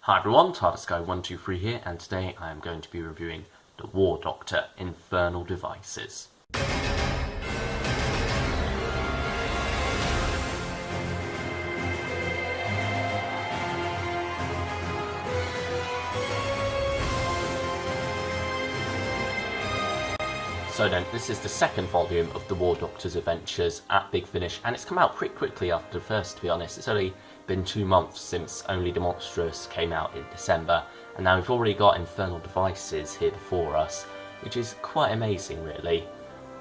Hi everyone, TardisGuy123 here, and today I am going to be reviewing the War Doctor Infernal Devices. So then, this is the second volume of the War Doctor's adventures at Big Finish, and it's come out pretty quickly after the first, to be honest. It's only been 2 months since Only the Monstrous came out in December, and now we've already got Infernal Devices here before us, which is quite amazing, really.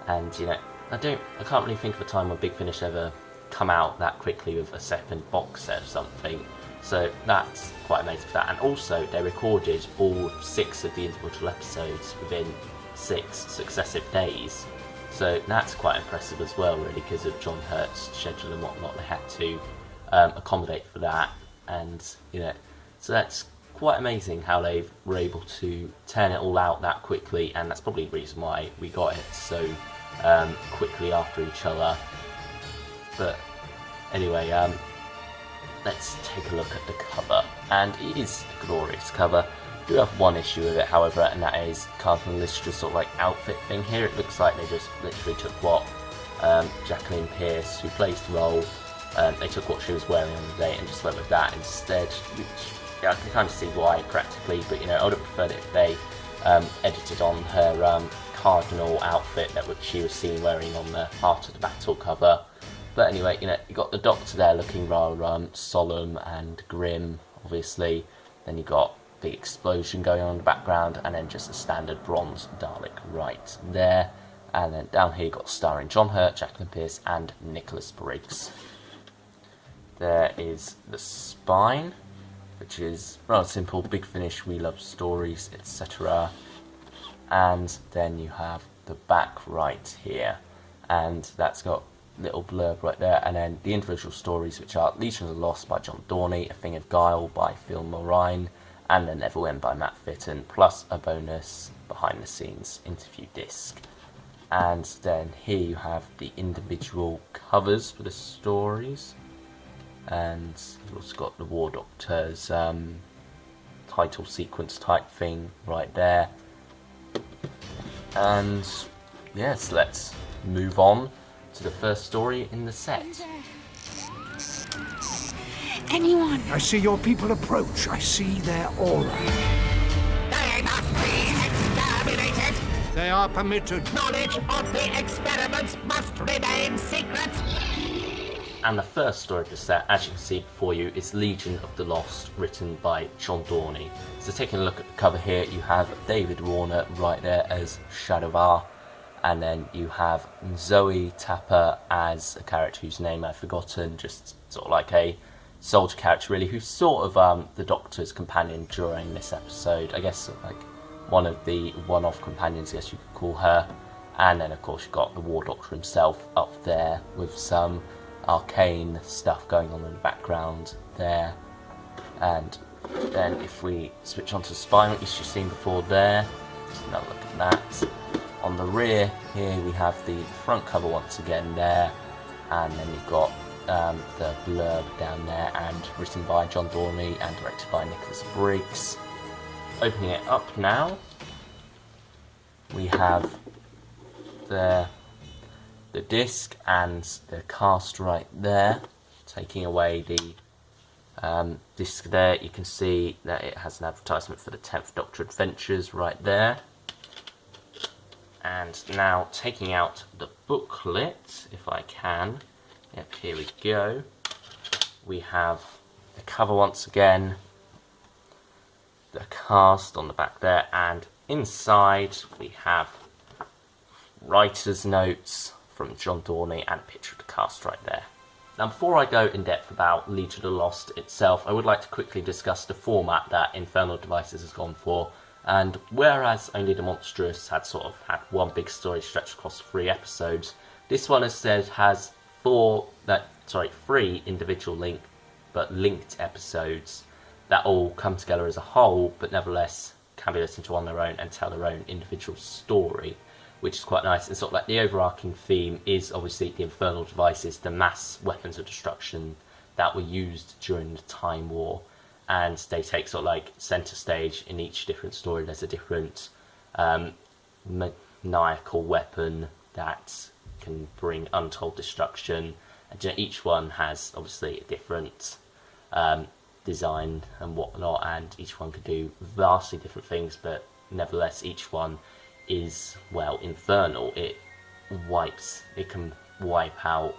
And, you know, I can't really think of a time when Big Finish ever come out that quickly with a second box set or something. So that's quite amazing for that. And also, they recorded all 6 of the individual episodes within 6 successive days, so that's quite impressive as well, really, because of John Hurt's schedule and whatnot. They had to accommodate for that, and so that's quite amazing how they were able to turn it all out that quickly, and that's probably the reason why we got it so quickly after each other. But anyway, let's take a look at the cover, and it is a glorious cover. I do have one issue with it, however, and that is Cardinal Ollistra's sort of like outfit thing here. It looks like they just literally took what Jacqueline Pearce, who plays the role, they took what she was wearing on the day and just went with that instead, which I can kind of see why practically, but I would have preferred it if they edited on her Cardinal outfit that she was seen wearing on the Heart of the Battle cover. But anyway, you got the Doctor there looking rather solemn and grim, obviously. Then you got big explosion going on in the background, and then just a standard bronze Dalek right there. And then down here you've got starring John Hurt, Jacqueline Pearce and Nicholas Briggs. There is the spine, which is rather simple: Big Finish, we love stories, etc. And then you have the back right here, and that's got a little blurb right there, and then the individual stories, which are Legion of the Lost by John Dorney, A Thing of Gleam by Phil Morine, and then Neverland by Matt Fitton, plus a bonus behind the scenes interview disc. And then here you have the individual covers for the stories, and you've also got the War Doctor's title sequence type thing right there. And yes, let's move on to the first story in the set. Anyone? I see your people approach. I see their aura. They must be exterminated! They are permitted. Knowledge of the experiments must remain secret! And the first story of the set, as you can see before you, is Legion of the Lost, written by John Dorney. So taking a look at the cover here, you have David Warner right there as Shadowvar, and then you have Zoe Tapper as a character whose name I've forgotten, just sort of like a soldier character really, who's sort of the Doctor's companion during this episode. I guess like one of the one-off companions, I guess you could call her. And then of course you've got the War Doctor himself up there with some arcane stuff going on in the background there. And then if we switch onto the spine, what you've just seen before there, just another look at that. On the rear here we have the front cover once again there, and then you've got the blurb down there, and written by John Dorney and directed by Nicholas Briggs. Opening it up now, we have the disc and the cast right there. Taking away the disc there, you can see that it has an advertisement for the 10th Doctor Adventures right there. And now taking out the booklet, if I can. Yep, here we go. We have the cover once again, the cast on the back there, and inside we have writer's notes from John Dorney and a picture of the cast right there. Now before I go in depth about Legion of the Lost itself, I would like to quickly discuss the format that Infernal Devices has gone for. And whereas Only the Monstrous had sort of had one big story stretched across 3 episodes, this one instead has 3 individual linked episodes that all come together as a whole, but nevertheless can be listened to on their own and tell their own individual story, which is quite nice. And sort of like the overarching theme is obviously the Infernal Devices, the mass weapons of destruction that were used during the Time War, and they take sort of like centre stage in each different story. There's a different maniacal weapon that can bring untold destruction, and each one has obviously a different design and whatnot, and each one can do vastly different things, but nevertheless each one is, well, infernal. It can wipe out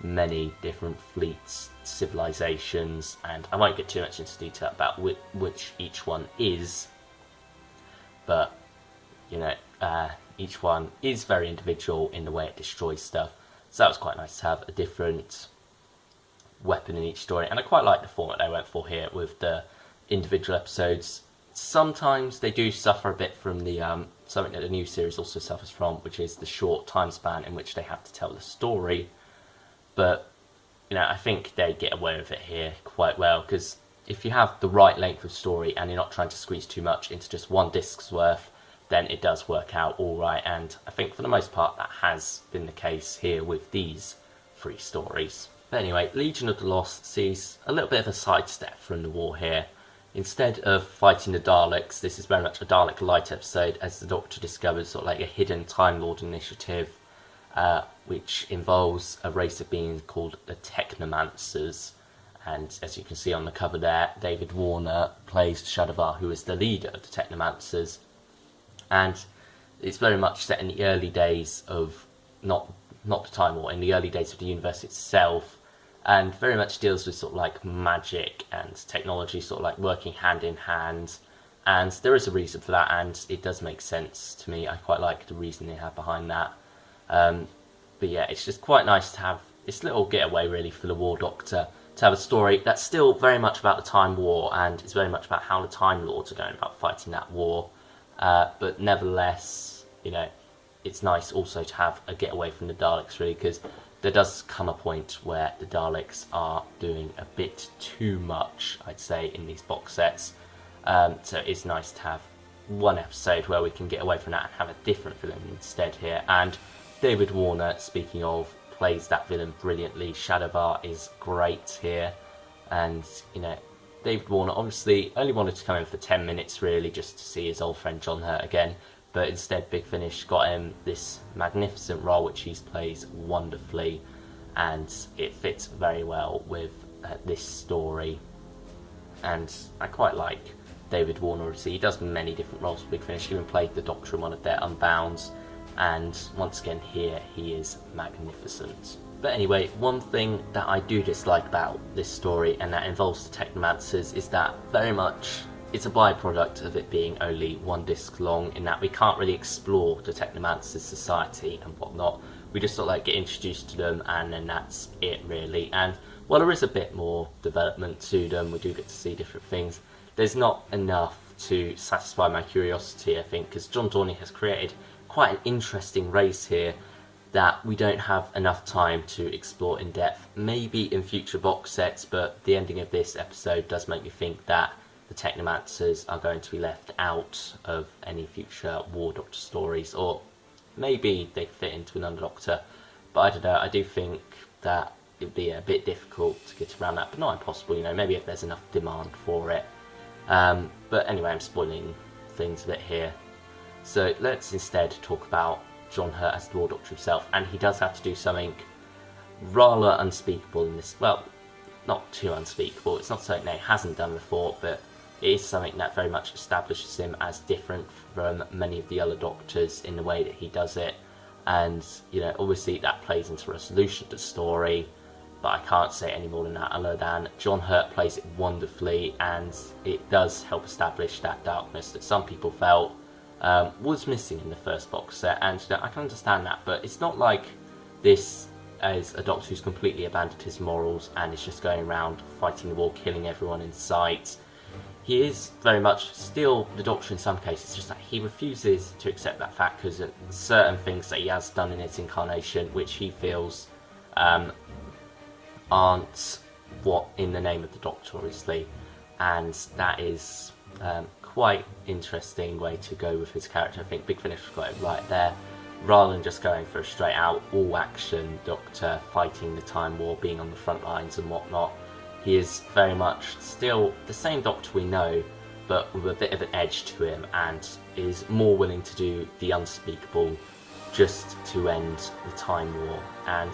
many different fleets, civilizations, and I won't get too much into detail about which each one is, but you know, each one is very individual in the way it destroys stuff, so that was quite nice to have a different weapon in each story. And I quite like the format they went for here with the individual episodes. Sometimes they do suffer a bit from the something that the new series also suffers from, which is the short time span in which they have to tell the story. But you know, I think they get away with it here quite well, because if you have the right length of story and you're not trying to squeeze too much into just one disc's worth, then it does work out all right. And I think for the most part that has been the case here with these 3 stories. But anyway, Legion of the Lost sees a little bit of a sidestep from the war here. Instead of fighting the Daleks, this is very much a Dalek light episode, as the Doctor discovers sort of like a hidden Time Lord initiative, which involves a race of beings called the Technomancers. And as you can see on the cover there, David Warner plays Shadavar, who is the leader of the Technomancers. And it's very much set in the early days of, not the Time War, in the early days of the universe itself, and very much deals with sort of like magic and technology sort of like working hand in hand. And there is a reason for that, and it does make sense to me. I quite like the reason they have behind that. But yeah, it's just quite nice to have this little getaway really for the War Doctor, to have a story that's still very much about the Time War, and it's very much about how the Time Lords are going about fighting that war. But nevertheless, you know, it's nice also to have a getaway from the Daleks really, because there does come a point where the Daleks are doing a bit too much, I'd say, in these box sets. So it's nice to have one episode where we can get away from that and have a different villain instead here. And David Warner, speaking of, plays that villain brilliantly. Shadavar is great here. And, you know, David Warner obviously only wanted to come in for 10 minutes really, just to see his old friend John Hurt again. But instead Big Finish got him this magnificent role which he plays wonderfully, and it fits very well with this story. And I quite like David Warner. Obviously he does many different roles for Big Finish. He even played the Doctor in one of their Unbounds, and once again here he is magnificent. But anyway, one thing that I do dislike about this story, and that involves the Technomancers, is that very much it's a byproduct of it being only 1 disc long, in that we can't really explore the Technomancers' society and whatnot. We just sort of like get introduced to them, and then that's it really. And while there is a bit more development to them, we do get to see different things, there's not enough to satisfy my curiosity, I think, because John Dorney has created quite an interesting race here that we don't have enough time to explore in depth. Maybe in future box sets, but the ending of this episode does make me think that the Technomancers are going to be left out of any future War Doctor stories, or maybe they fit into another Doctor, but I don't know. I do think that it'd be a bit difficult to get around that, but not impossible, you know, maybe if there's enough demand for it. But anyway, I'm spoiling things a bit here. So let's instead talk about John Hurt as the War Doctor himself, and he does have to do something rather unspeakable in this. Well, not too unspeakable, it's not something that he hasn't done before, but it is something that very much establishes him as different from many of the other Doctors in the way that he does it. And, you know, obviously that plays into resolution to the story, but I can't say any more than that, other than John Hurt plays it wonderfully, and it does help establish that darkness that some people felt was missing in the first box set. And I can understand that, but it's not like this is a Doctor who's completely abandoned his morals and is just going around fighting the war, killing everyone in sight. He is very much still the Doctor in some cases, just that he refuses to accept that fact because of certain things that he has done in his incarnation which he feels aren't what in the name of the Doctor, obviously. And that is quite interesting way to go with his character. I think Big Finish got it right there. Rather than just going for a straight out all action Doctor fighting the Time War, being on the front lines and whatnot, he is very much still the same Doctor we know, but with a bit of an edge to him, and is more willing to do the unspeakable just to end the Time War. And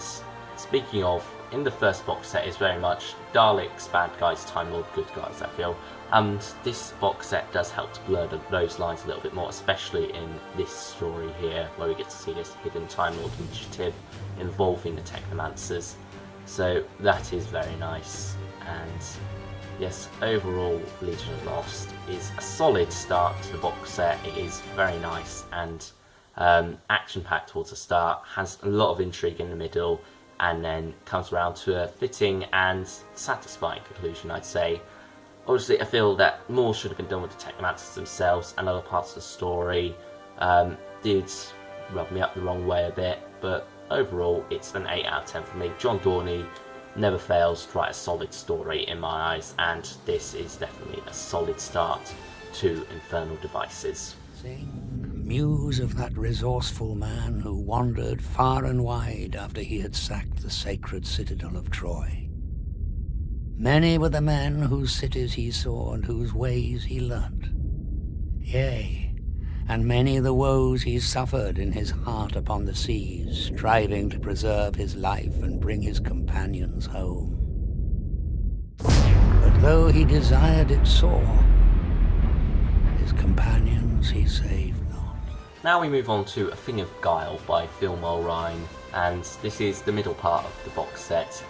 speaking of, in the first box set is very much Daleks, bad guys, Time Lord, good guys, I feel. And this box set does help to blur those lines a little bit more, especially in this story here, where we get to see this hidden Time Lord initiative involving the Technomancers. So that is very nice. And yes, overall, Legion of Lost is a solid start to the box set. It is very nice and action-packed towards the start, has a lot of intrigue in the middle, and then comes around to a fitting and satisfying conclusion, I'd say. Obviously, I feel that more should have been done with the Technomancers themselves, and other parts of the story did rub me up the wrong way a bit, but overall, it's an 8 out of 10 for me. John Dorney never fails to write a solid story in my eyes, and this is definitely a solid start to Infernal Devices. Sing, muse of that resourceful man who wandered far and wide after he had sacked the sacred citadel of Troy. Many were the men whose cities he saw and whose ways he learnt. Yea, and many the woes he suffered in his heart upon the seas, striving to preserve his life and bring his companions home. But though he desired it sore, his companions he saved not. Now we move on to A Thing of Guile by Phil Mulryne, and this is the middle part of the box set.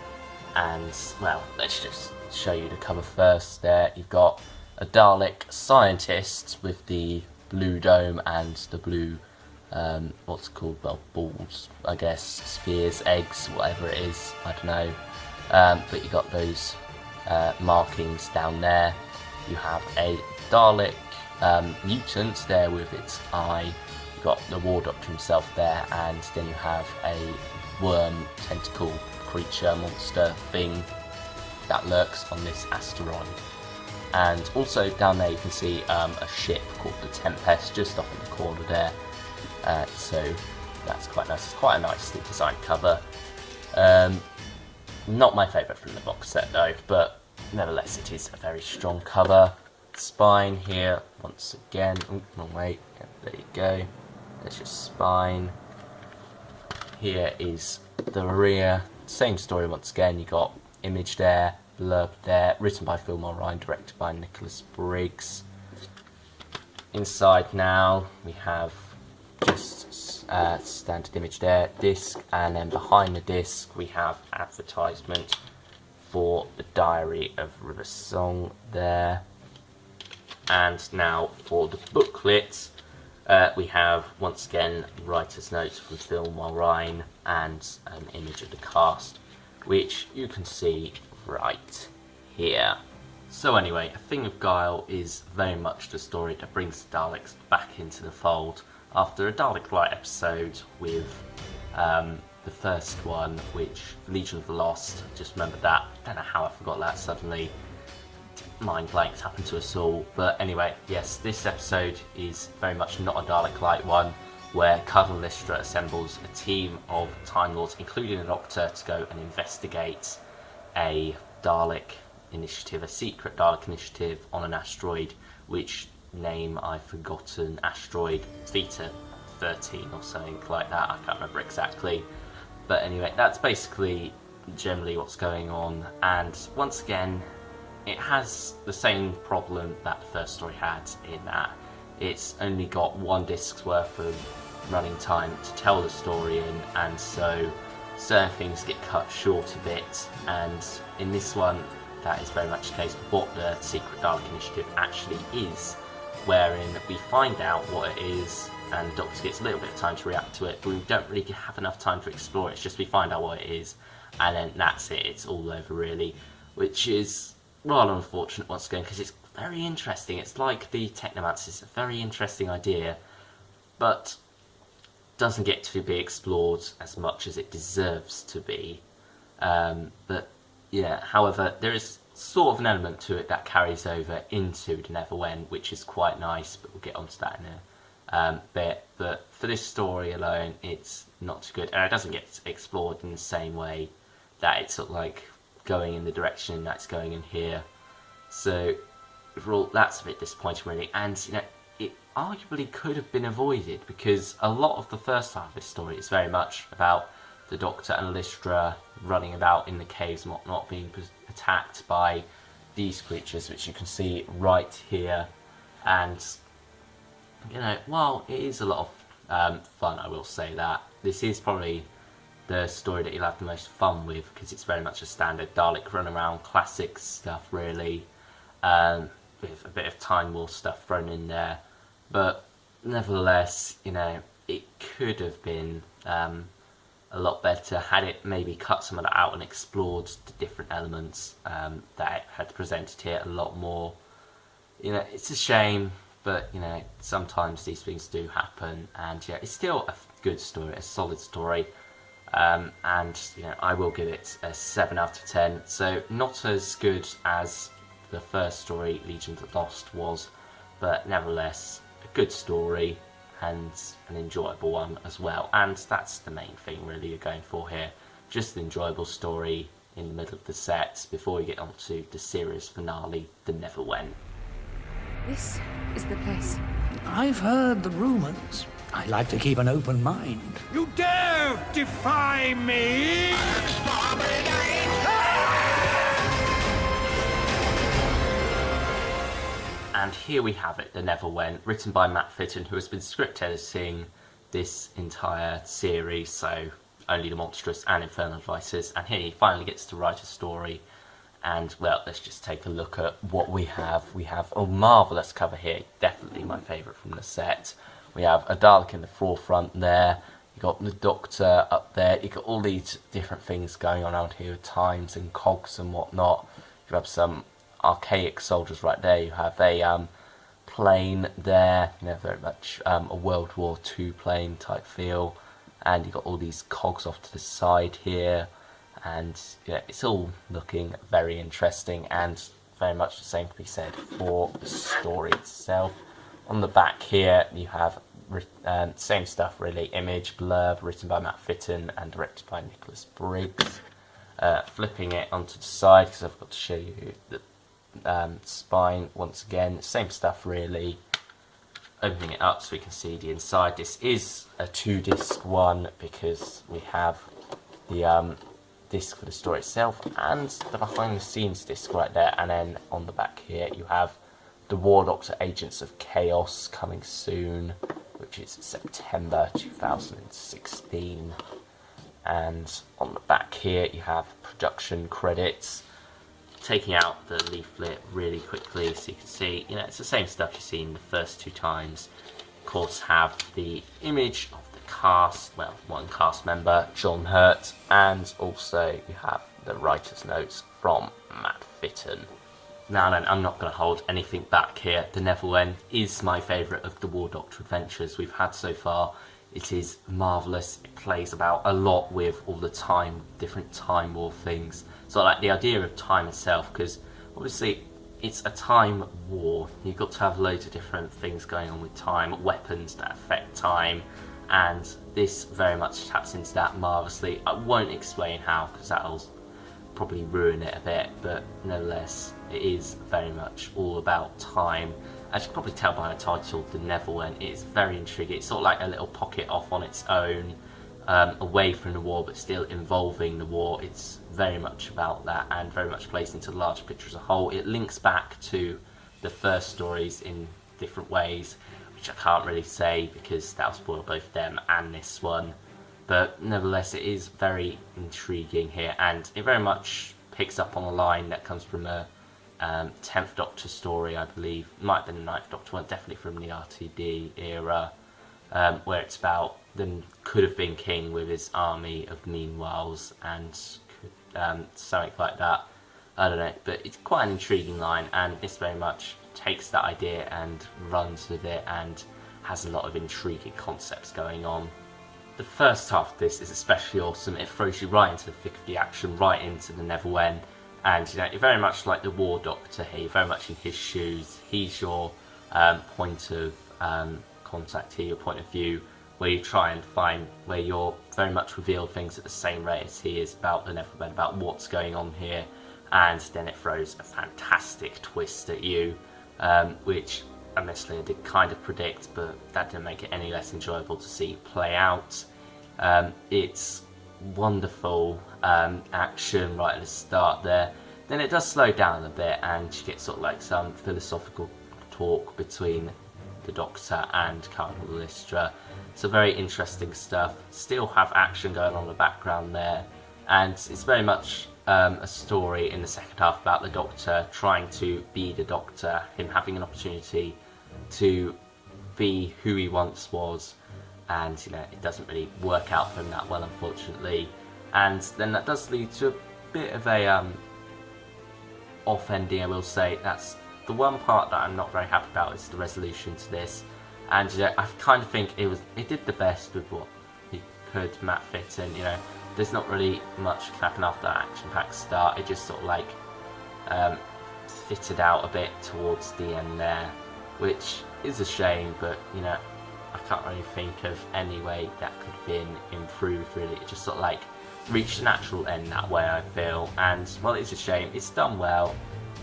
And, well, let's just show you the cover first. There you've got a Dalek scientist with the blue dome and the blue, what's it called, well, balls, I guess, spheres, eggs, whatever it is, I don't know. But you've got those markings down there. You have a Dalek mutant there with its eye. You've got the War Doctor himself there, and then you have a worm, tentacle, creature, monster, thing that lurks on this asteroid. And also down there you can see a ship called the Tempest just off in the corner there. So that's quite nice. It's quite a nicely designed cover. Not my favourite from the box set though, but nevertheless it is a very strong cover. Spine here once again. Oh, wrong way. Yeah, there you go. There's your spine. Here is the rear. Same story once again. You got image there, blurb there, written by Phil Mulryne, directed by Nicholas Briggs. Inside now we have just standard image there, disc, and then behind the disc we have advertisement for the Diary of River Song there. And now for the booklet, we have once again writer's notes from Phil Mulryne and an image of the cast, which you can see right here. So anyway, A Thing of Guile is very much the story that brings the Daleks back into the fold after a Dalek Light episode with the first one, which Legion of the Lost. Just remember that. Don't know how I forgot that suddenly. Mind blanks happen to us all. But anyway, yes, this episode is very much not a Dalek Light one, where Cardinal Ollistra assembles a team of Time Lords, including the Doctor, to go and investigate a Dalek initiative, a secret Dalek initiative on an asteroid, which name I've forgotten, asteroid Theta 13 or something like that, I can't remember exactly. But anyway, that's basically generally what's going on, and once again, it has the same problem that the first story had, in that it's only got one disc's worth of running time to tell the story in, and so certain things get cut short a bit. And in this one, that is very much the case of what the Secret Dalek Initiative actually is, wherein we find out what it is, and the Doctor gets a little bit of time to react to it, but we don't really have enough time to explore it. It's just we find out what it is, and then that's it, it's all over really, which is rather unfortunate once again, because it's very interesting. It's like the Technomancers, it's a very interesting idea, but doesn't get to be explored as much as it deserves to be. But yeah, however, there is sort of an element to it that carries over into the Neverland, which is quite nice, but we'll get onto that in a bit. But for this story alone, it's not too good, and it doesn't get explored in the same way that it sort of like going in the direction that's going in here. So overall, that's a bit disappointing really, and it arguably could have been avoided, because a lot of the first half of this story is very much about the Doctor and Ollistra running about in the caves and whatnot, being attacked by these creatures, which you can see right here. And while it is a lot of fun, I will say that this is probably the story that you'll have the most fun with, because it's very much a standard Dalek run around, classic stuff really, with a bit of Time War stuff thrown in there. But nevertheless, it could have been a lot better had it maybe cut some of that out and explored the different elements that it had presented here a lot more. It's a shame, but sometimes these things do happen, and it's still a good story, a solid story. And I will give it a 7 out of 10. So not as good as the first story, Legions of Lost, was, but nevertheless a good story and an enjoyable one as well. And that's the main thing really you're going for here. Just an enjoyable story in the middle of the set before you get on to the series finale, The Neverland. This is the place. I've heard the rumours. I like to keep an open mind. You dare defy me? And here we have it, The Neverland, written by Matt Fitton, who has been script editing this entire series, so Only the Monstrous and Infernal Devices, and here he finally gets to write a story. And, well, let's just take a look at what we have. We have a marvellous cover here, definitely my favourite from the set. We have a Dalek in the forefront there, you got the Doctor up there, you got all these different things going on out here with times and cogs and whatnot. You have some archaic soldiers right there, you have a plane there, very much a World War II plane type feel, and you got all these cogs off to the side here, and it's all looking very interesting, and very much the same can be said for the story itself. On the back here you have same stuff really, image blurb written by Matt Fitton and directed by Nicholas Briggs. Flipping it onto the side, because I've got to show you the spine once again, same stuff really. Opening it up so we can see the inside. This is a 2-disc one, because we have the disc for the story itself and the behind the scenes disc right there, and then on the back here you have the War Doctor Agents of Chaos coming soon, which is September 2016. And on the back here you have production credits. Taking out the leaflet really quickly so you can see, it's the same stuff you've seen the first 2 times. Of course, have the image of the cast, well, one cast member, John Hurt, and also you have the writer's notes from Matt Fitton. Now then, I'm not going to hold anything back here. The Neverland is my favourite of the War Doctor adventures we've had so far. It is marvellous. It plays about a lot with all the different Time War things. So I like the idea of time itself, because obviously it's a time war. You've got to have loads of different things going on with time, weapons that affect time, and this very much taps into that marvellously. I won't explain how, because that'll probably ruin it a bit, but nevertheless it is very much all about time. As you can probably tell by the title, The Neverland, it is very intriguing. It's sort of like a little pocket off on its own, away from the war but still involving the war. It's very much about that, and very much placed into the larger picture as a whole. It links back to the first stories in different ways, which I can't really say because that'll spoil both them and this one. But nevertheless, it is very intriguing here, and it very much picks up on a line that comes from a 10th Doctor story, I believe. It might have been the 9th Doctor one, definitely from the RTD era, where it's about the could have been king with his army of meanwhiles and something like that. I don't know, but it's quite an intriguing line, and this very much takes that idea and runs with it and has a lot of intriguing concepts going on. The first half of this is especially awesome. It throws you right into the thick of the action, right into the Neverland, and you're very much like the War Doctor here. You're very much in his shoes. He's your point of contact here, your point of view, where you try and find where you're very much revealed things at the same rate as he is about the Neverland, about what's going on here, and then it throws a fantastic twist at you, which honestly I did kind of predict, but that didn't make it any less enjoyable to see play out. It's wonderful action right at the start there. Then it does slow down a bit, and you get sort of like some philosophical talk between the Doctor and Cardinal Ollistra. So very interesting stuff. Still have action going on in the background there, and it's very much a story in the second half about the Doctor trying to be the Doctor, him having an opportunity to be who he once was, and you know, it doesn't really work out for him that well, unfortunately. And then that does lead to a bit of a off ending, I will say. That's the one part that I'm not very happy about, is the resolution to this. And you know, I kind of think it did the best with what he could, Matt fit in. You know, there's not really much happening after that action-packed start. It just sort of like fitted out a bit towards the end there, which is a shame. But you know, I can't really think of any way that could have been improved. Really, it just sort of like reached a natural end that way, I feel. And well, it's a shame. It's done well.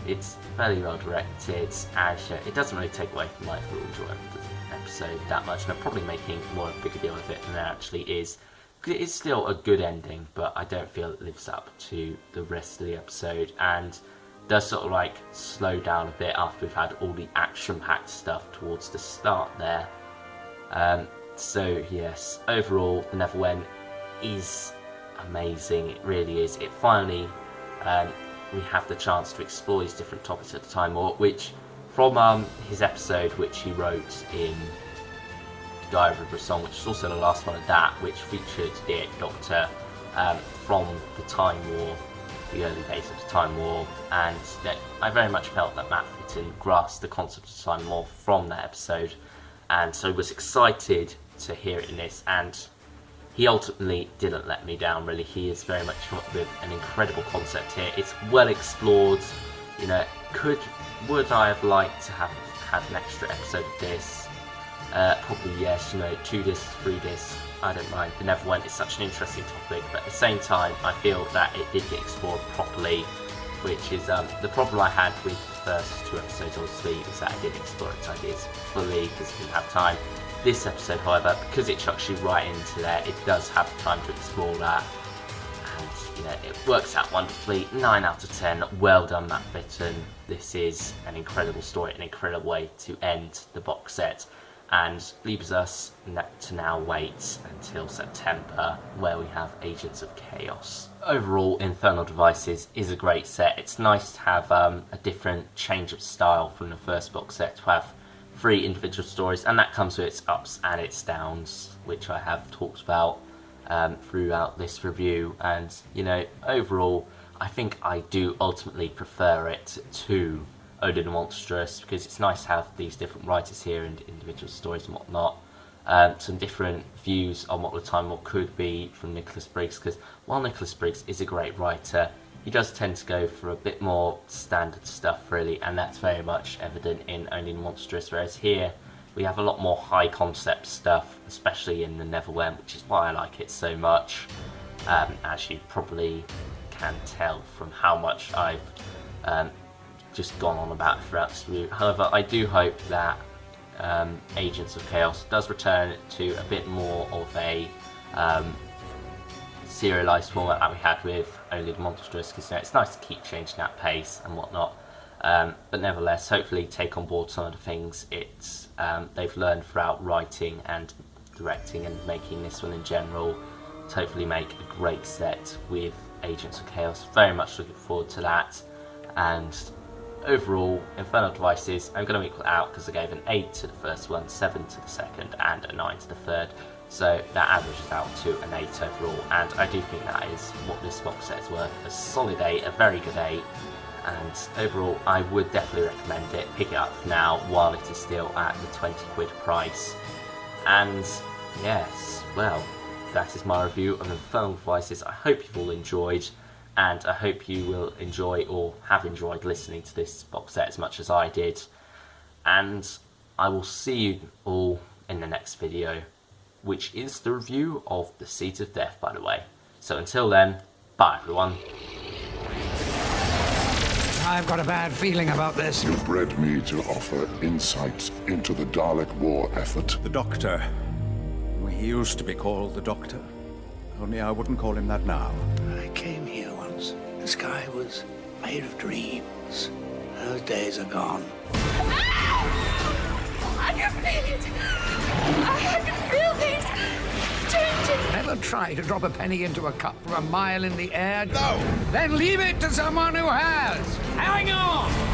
It's fairly well directed, and it doesn't really take away from my full enjoyment of the episode that much. And I'm probably making more of a bigger deal of it than it actually is, because it is still a good ending, but I don't feel it lives up to the rest of the episode, and does sort of like slow down a bit after we've had all the action-packed stuff towards the start there. So yes, overall, the Neverland is amazing. It really is. It finally we have the chance to explore these different topics at the Time War, which from his episode which he wrote in Diary of a Song, which is also the last one of that, which featured the Eighth Doctor from the Time War, the early days of the Time War, and I very much felt that Matt Fitton grasped the concept of Time War from that episode, and so was excited to hear it in this, and he ultimately didn't let me down, really. He is very much come up with an incredible concept here. It's well explored. You know, would I have liked to have had an extra episode of this? Probably yes. You know, 2 discs, 3 discs, I don't mind. The Neverland is such an interesting topic, but at the same time, I feel that it did get explored properly, which is the problem I had with the first 2 episodes, obviously, is that I didn't explore its ideas fully because I didn't have time. This episode, however, because it chucks you right into there, it does have time to explore that, and you know, it works out wonderfully. 9 out of 10. Well done, Matt Fitton. This is an incredible story, an incredible way to end the box set, and leaves us to now wait until September, where we have Agents of Chaos. Overall, Infernal Devices is a great set. It's nice to have a different change of style from the first box set, to have 3 individual stories, and that comes with its ups and its downs, which I have talked about throughout this review. And you know, overall, I think I do ultimately prefer it to Odin and Monstrous, because it's nice to have these different writers here and individual stories and whatnot. Some different views on what the Time War could be from Nicholas Briggs, because while Nicholas Briggs is a great writer, he does tend to go for a bit more standard stuff, really, and that's very much evident in Only the Monstrous, whereas here we have a lot more high concept stuff, especially in the Neverland, which is why I like it so much, as you probably can tell from how much I've just gone on about it throughout this review. However, I do hope that Agents of Chaos does return to a bit more of a serialised format that we had with Only the Monstrous, because you know, it's nice to keep changing that pace and whatnot, but nevertheless, hopefully take on board some of the things they've learned throughout writing and directing and making this one in general, to hopefully make a great set with Agents of Chaos. Very much looking forward to that. And overall, Infernal Devices, I'm going to equal out, because I gave an 8 to the first one, 7 to the second, and a 9 to the third. So that averages out to an 8 overall, and I do think that is what this box set is worth. A solid 8, a very good 8, and overall I would definitely recommend it. Pick it up now while it is still at the £20 price. And yes, well, that is my review of Infernal Devices. I hope you've all enjoyed, and I hope you will enjoy, or have enjoyed, listening to this box set as much as I did. And I will see you all in the next video, which is the review of The Seeds of Death, by the way. So until then, bye everyone. I've got a bad feeling about this. You bred me to offer insights into the Dalek war effort. The Doctor. He used to be called the Doctor. Only I wouldn't call him that now. I came here once. The sky was made of dreams. Those days are gone. I can feel it! I can feel things changing! Ever try to drop a penny into a cup from a mile in the air? No! Then leave it to someone who has! Hang on!